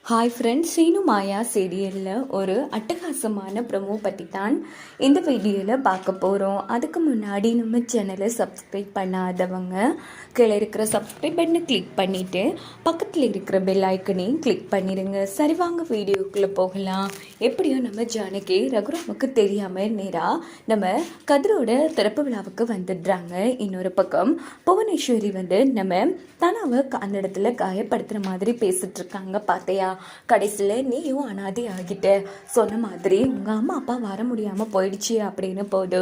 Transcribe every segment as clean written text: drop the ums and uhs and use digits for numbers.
Hi friends, Seenu மாயா சீரியலில் ஒரு அட்டகாசமான ப்ரமோ பற்றி தான் இந்த வீடியோவில் பார்க்க போகிறோம். அதுக்கு முன்னாடி நம்ம சேனலை சப்ஸ்கிரைப் பண்ணாதவங்க கீழே இருக்கிற சப்ஸ்கிரைப் பட்டனை கிளிக் பண்ணிவிட்டு பக்கத்தில் இருக்கிற பெல் ஐக்கனையும் கிளிக் பண்ணிடுங்க. சரி, வாங்க வீடியோக்குள்ளே போகலாம். எப்படியோ நம்ம ஜானகி ரகுராமுக்கு தெரியாமல் நேராக நம்ம கதிரோட திறப்பு விழாவுக்கு வந்துடுறாங்க. இன்னொரு பக்கம் புவனேஸ்வரி நம்ம தனாவை அந்த இடத்துல காயப்படுத்துகிற மாதிரி பேசிட்டு இருக்காங்க. பார்த்தையா, கடைசியில் நீயும் அனாதை ஆகிட்ட, சொன்ன மாதிரி உங்கள் அம்மா அப்பா வர முடியாமல் போயிடுச்சு அப்படின்னு போது,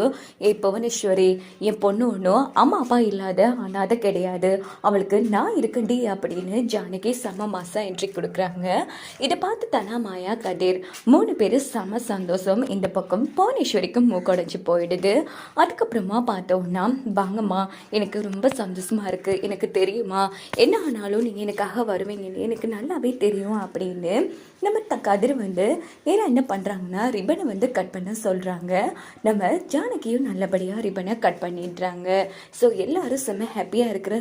புவனேஸ்வரி, என் பொண்ணு ஒன்றும் அம்மா அப்பா இல்லாத அனாதை கிடையாது, அவளுக்கு நான் இருக்கண்டி அப்படின்னு ஜானகி செம மாசம் என்ட்ரி கொடுக்குறாங்க. இதை பார்த்து தனா, மாயா, கதிர் 3 பேர் செம சந்தோஷம். இந்த பக்கம் புவனேஸ்வரிக்கு மூக்கடைஞ்சு போயிடுது. அதுக்கப்புறமா பார்த்தோம்னா, வாங்கம்மா, எனக்கு ரொம்ப சந்தோஷமாக இருக்குது, எனக்கு தெரியுமா என்ன ஆனாலும் நீங்கள் எனக்காக வருவீங்கன்னு எனக்கு நல்லாவே தெரியும் அப்படின்னு நம்ம கதிர் ஏன்னா என்ன பண்ணுறாங்கன்னா, ரிப்பனை கட் பண்ண சொல்கிறாங்க. நம்ம ஜானகியும் நல்லபடியாக ரிப்பனை கட் பண்ணிடுறாங்க. ஸோ எல்லோரும் செம்ம ஹாப்பியாக இருக்கிற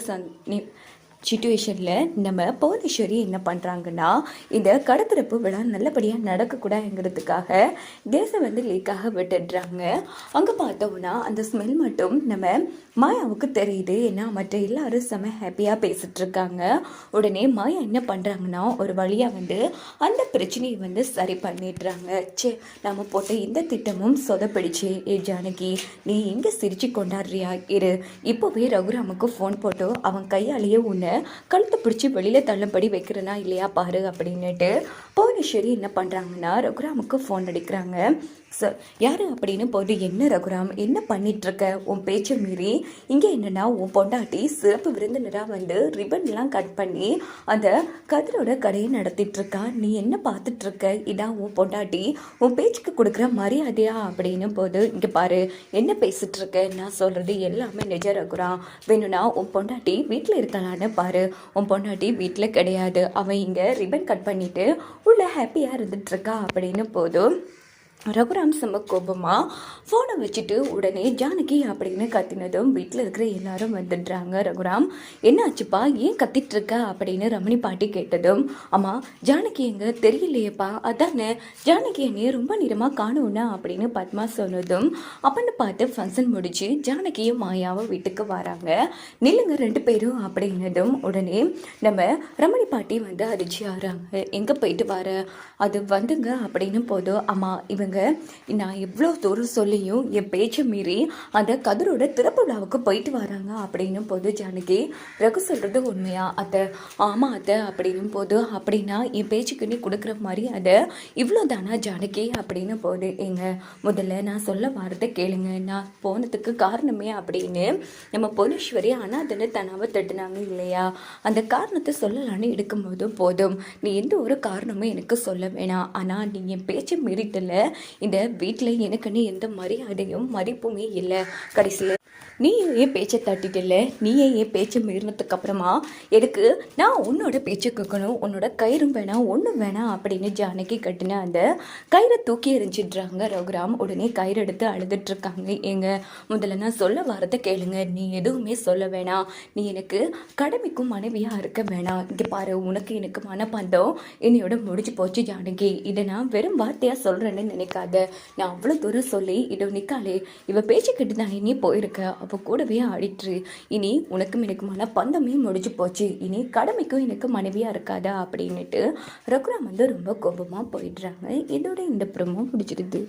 சிச்சுவேஷனில் நம்ம புவனேஸ்வரி என்ன பண்ணுறாங்கன்னா, இந்த கடத்திறப்பு விழா நல்லபடியாக நடக்கக்கூடாதுங்கிறதுக்காக கேஸை லீக்காக விட்டுடுறாங்க. அங்கே பார்த்தோம்னா அந்த ஸ்மெல் மட்டும் நம்ம மாயாவுக்கு தெரியுது. ஏன்னா மற்ற எல்லாரும் செம்ம ஹாப்பியாக பேசிகிட்டு இருக்காங்க. உடனே மாயா என்ன பண்ணுறாங்கன்னா, ஒரு வழியாக அந்த பிரச்சனையை சரி பண்ணிடுறாங்க. நம்ம போட்ட இந்த திட்டமும் சொதப்பிடிச்சு. ஜானகி, நீ இங்கே சிரிச்சு கொண்டாடுறியா இரு, இப்போவே ரகுராமுக்கு ஃபோன் போட்டு அவன் கையாலேயே உன்னை கழுத்தை பிடிச்சி வெளியில் தள்ளும்படி வைக்கிறனா இல்லையா பாரு அப்படின்னுட்டு புவனேஸ்வரி என்ன பண்ணுறாங்கன்னா, ரகுராமுக்கு ஃபோன் அடிக்கிறாங்க. சார் யார் அப்படின்னு போது, என்ன ரகுராம், என்ன பண்ணிகிட்ருக்க, உன் பேச்சை மீறி இங்கே என்னென்னா உன் பொண்டாட்டி சிறப்பு விருந்தினராக ரிப்பன்லாம் கட் பண்ணி அந்த கதிரோட கடையை நடத்திட்டுருக்கா, நீ என்ன பார்த்துட்ருக்க, இதான் உன் பொண்டாட்டி உன் பேச்சுக்கு கொடுக்குற மரியாதையா அப்படின்னு போது, இங்கே பாரு என்ன பேசிகிட்ருக்க, நான் சொல்கிறது எல்லாமே நிஜ ரகுராம், வேணும்னா உன் பொண்டாட்டி வீட்டில் இருக்கலான்னு பாரு, உன் பொண்டாட்டி வீட்டில் கிடையாது, அவன் இங்கே ரிப்பன் கட் பண்ணிவிட்டு உள்ள ஹாப்பியாக இருந்துகிட்ருக்கா அப்படின்னு போதும் ரகுராம் செம்ம கோபமாக ஃபோனை வச்சுட்டு உடனே ஜானகி அப்படின்னு கத்தினதும் வீட்டில் இருக்கிற எல்லாரும் வந்துடுறாங்க. ரகுராம், என்ன ஆச்சுப்பா, ஏன் கத்திட்டுருக்க அப்படின்னு ரமணி பாட்டி கேட்டதும், அம்மா ஜானகி எங்க தெரியலையேப்பா, அதானே ஜானகி என்னையே ரொம்ப நேரமாக காணும்னா அப்படின்னு பத்மா சொன்னதும், அப்பன்னு பார்த்து ஃபங்க்ஷன் முடிச்சு ஜானகியும் மாயாவும் வீட்டுக்கு வராங்க. நில்லுங்க 2 பேரும் அப்படின்னதும் உடனே நம்ம ரமணி பாட்டி அதிர்ச்சி ஆகிறாங்க. எங்கே போயிட்டு வர, அது வந்துங்க அப்படின்னு போதும், அம்மா இவங்க நான் எவ்வளோ தூரம் சொல்லியும் என் பேச்சை மீறி அந்த கதிரோட திறப்பு விழாவுக்கு போயிட்டு வராங்க அப்படின்னு போது, ஜானகி ரகு சொல்கிறது உண்மையா அத்தை? ஆமாம் அத்தை அப்படின்னு போது, அப்படின்னா என் பேச்சுக்கு நீ கொடுக்குற மாதிரி அதை இவ்வளோ தானா ஜானகி அப்படின்னு போது, முதல்ல நான் சொல்ல வாரத்தை கேளுங்க, நான் போனதுக்கு காரணமே அப்படின்னு நம்ம புவனேஸ்வரி அனாதனை தனாவை தட்டுனாங்க இல்லையா, அந்த காரணத்தை சொல்லலான்னு எடுக்கும்போது போதும், நீ எந்த ஒரு காரணமும் எனக்கு சொல்ல வேணாம், ஆனால் நீ என் பேச்சை மீறிட்டல, இந்த வீட்டில் எனக்குன்னு எந்த மரியாதையும் மதிப்புமே இல்லை, கடைசியில் நீயும் என் பேச்சை தட்டிட்டில்ல, நீயே என் பேச்சை மீறினதுக்கு அப்புறமா எனக்கு நான் உன்னோட பேச்சை கேட்கணும், உன்னோட கயிறும் வேணாம் ஒன்றும் வேணாம் அப்படின்னு ஜானகி கட்டின அந்த கயிறை தூக்கி எறிஞ்சிடுறாங்க. ரகுராம் உடனே கயிறு எடுத்து அழுதுட்ருக்காங்க. முதல்ல நான் சொல்ல வாரத்தை கேளுங்க, நீ எதுவுமே சொல்ல வேணாம், நீ எனக்கு கடமைக்கும் மனைவியாக இருக்க வேணாம், இங்கே பாரு உனக்கு எனக்கு மனப்பந்தம் என்னையோட முடிஞ்சு போச்சு ஜானகி, இதை நான் வெறும் வார்த்தையாக சொல்கிறேன்னு நினைக்காத, நான் அவ்வளோ தூரம் சொல்லி இதோ நிற்காலே, இவ பேச்சு கேட்டு தான் இனி போயிருக்க, அப்போ கூடவே ஆடிட்டு, இனி உனக்கும் எனக்குமான பந்தமே முடிஞ்சு போச்சு, இனி கடமைக்கும் எனக்கு மனைவியாக இருக்காதா அப்படின்னுட்டு ரகுராம் ரொம்ப கோபமாக போயிடுறாங்க. இதோட இந்த ப்ரோமோ பிடிச்சிருது.